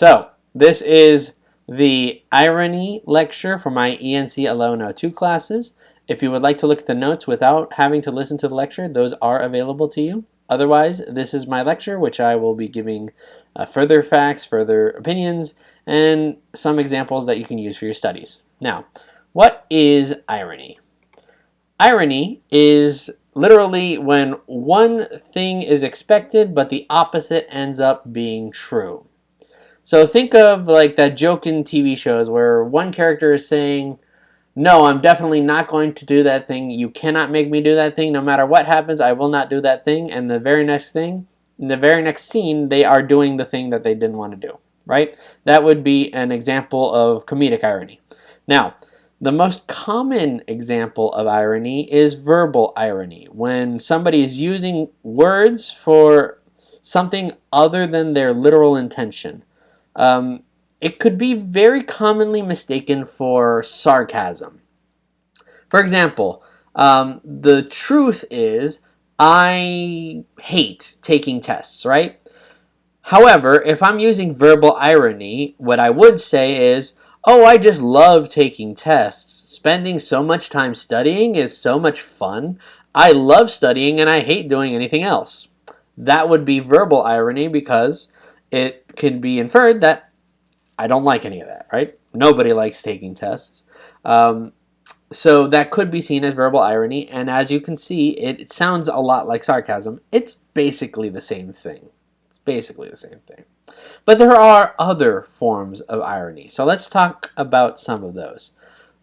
So, this is the irony lecture for my ENC 1102 classes. If you would like to look at the notes without having to listen to the lecture, those are available to you. Otherwise, this is my lecture, which I will be giving further facts, further opinions, and some examples that you can use for your studies. Now, what is irony? Irony is literally when one thing is expected, but the opposite ends up being true. So think of like that joke in TV shows where one character is saying, no, I'm definitely not going to do that thing. You cannot make me do that thing. No matter what happens, I will not do that thing. And the very next thing, in the very next scene, they are doing the thing that they didn't want to do, right? That would be an example of comedic irony. Now, the most common example of irony is verbal irony, when somebody is using words for something other than their literal intention. It could be very commonly mistaken for sarcasm. For example, the truth is, I hate taking tests, right? However, if I'm using verbal irony, what I would say is, oh, I just love taking tests. Spending so much time studying is so much fun. I love studying and I hate doing anything else. That would be verbal irony because it can be inferred that I don't like any of that, right? Nobody likes taking tests. So that could be seen as verbal irony, and as you can see, it sounds a lot like sarcasm. It's basically the same thing. It's basically the same thing. But there are other forms of irony, so let's talk about some of those.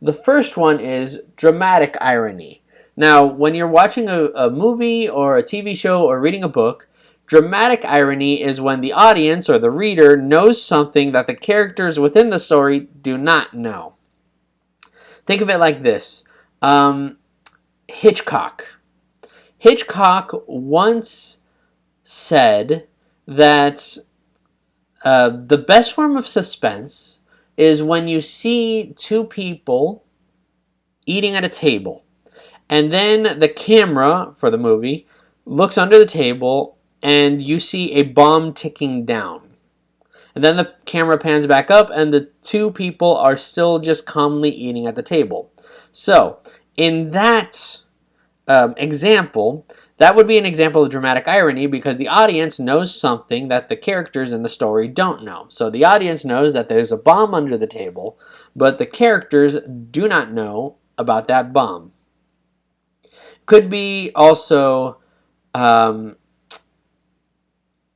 The first one is dramatic irony. Now, when you're watching a movie or a TV show or reading a book, dramatic irony is when the audience or the reader knows something that the characters within the story do not know. Think of it like this. Hitchcock. Hitchcock once said that the best form of suspense is when you see two people eating at a table, and then the camera for the movie looks under the table and you see a bomb ticking down. And then the camera pans back up and the two people are still just calmly eating at the table. So, in that example, that would be an example of dramatic irony because the audience knows something that the characters in the story don't know. So the audience knows that there's a bomb under the table, but the characters do not know about that bomb. Could be also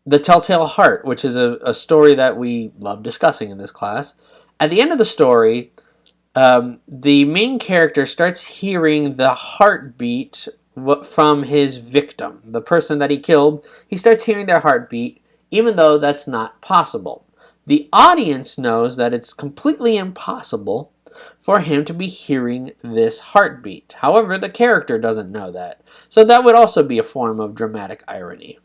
The Telltale Heart, which is a story that we love discussing in this class. At the end of the story, the main character starts hearing the heartbeat from his victim, the person that he killed. He starts hearing their heartbeat, even though that's not possible. The audience knows that it's completely impossible for him to be hearing this heartbeat. However, the character doesn't know that. So that would also be a form of dramatic irony.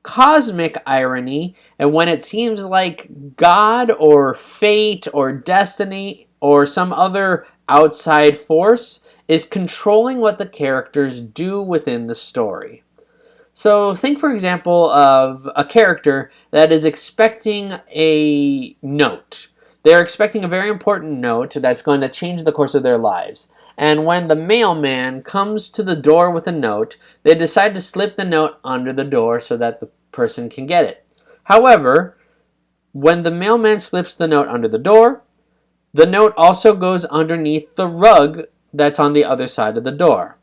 Cosmic irony, and when it seems like God or fate or destiny or some other outside force is controlling what the characters do within the story. So think, for example, of a character that is expecting a note. They're expecting a very important note that's going to change the course of their lives. And when the mailman comes to the door with a note, they decide to slip the note under the door so that the person can get it. However, when the mailman slips the note under the note also goes underneath the rug that's on the other side of the door.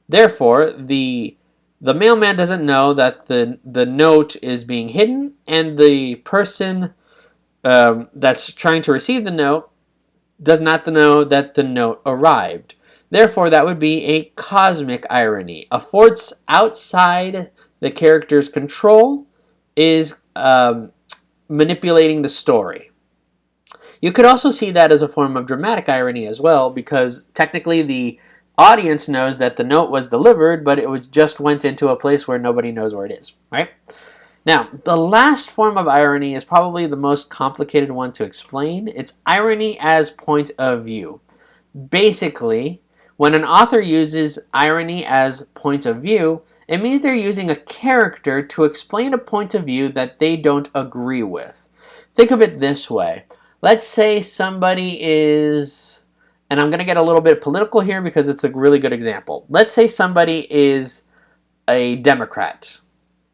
Therefore, the mailman doesn't know that the note is being hidden, and the person that's trying to receive the note does not know that the note arrived. Therefore, that would be a cosmic irony. A force outside the character's control is manipulating the story. You could also see that as a form of dramatic irony as well, because technically the audience knows that the note was delivered, but it just went into a place where nobody knows where it is, right? Now, the last form of irony is probably the most complicated one to explain. It's irony as point of view. Basically, when an author uses irony as point of view, it means they're using a character to explain a point of view that they don't agree with. Think of it this way. Let's say somebody is, and I'm going to get a little bit political here because it's a really good example. Let's say somebody is a Democrat,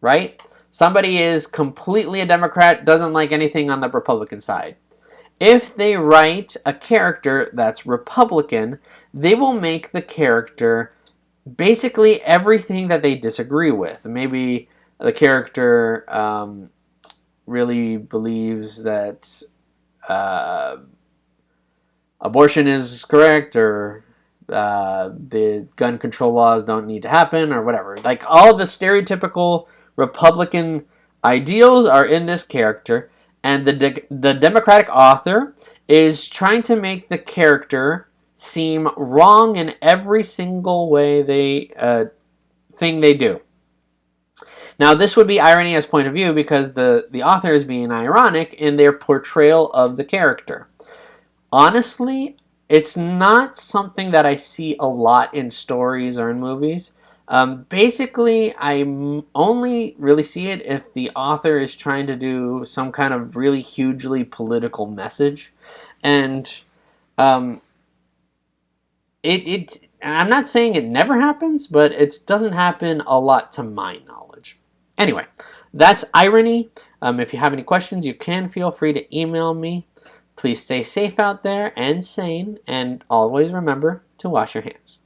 right? Somebody is completely a Democrat, doesn't like anything on the Republican side. If they write a character that's Republican, they will make the character basically everything that they disagree with. Maybe the character really believes that abortion is correct, or the gun control laws don't need to happen, or whatever. Like, all the stereotypical Republican ideals are in this character, and the Democratic author is trying to make the character seem wrong in every single way thing they do. Now, this would be irony as point of view because the author is being ironic in their portrayal of the character. Honestly, it's not something that I see a lot in stories or in movies. Basically, I only really see it if the author is trying to do some kind of really hugely political message. And um, I'm not saying it never happens, but it doesn't happen a lot to my knowledge. Anyway, that's irony. If you have any questions, you can feel free to email me. Please stay safe out there and sane, and always remember to wash your hands.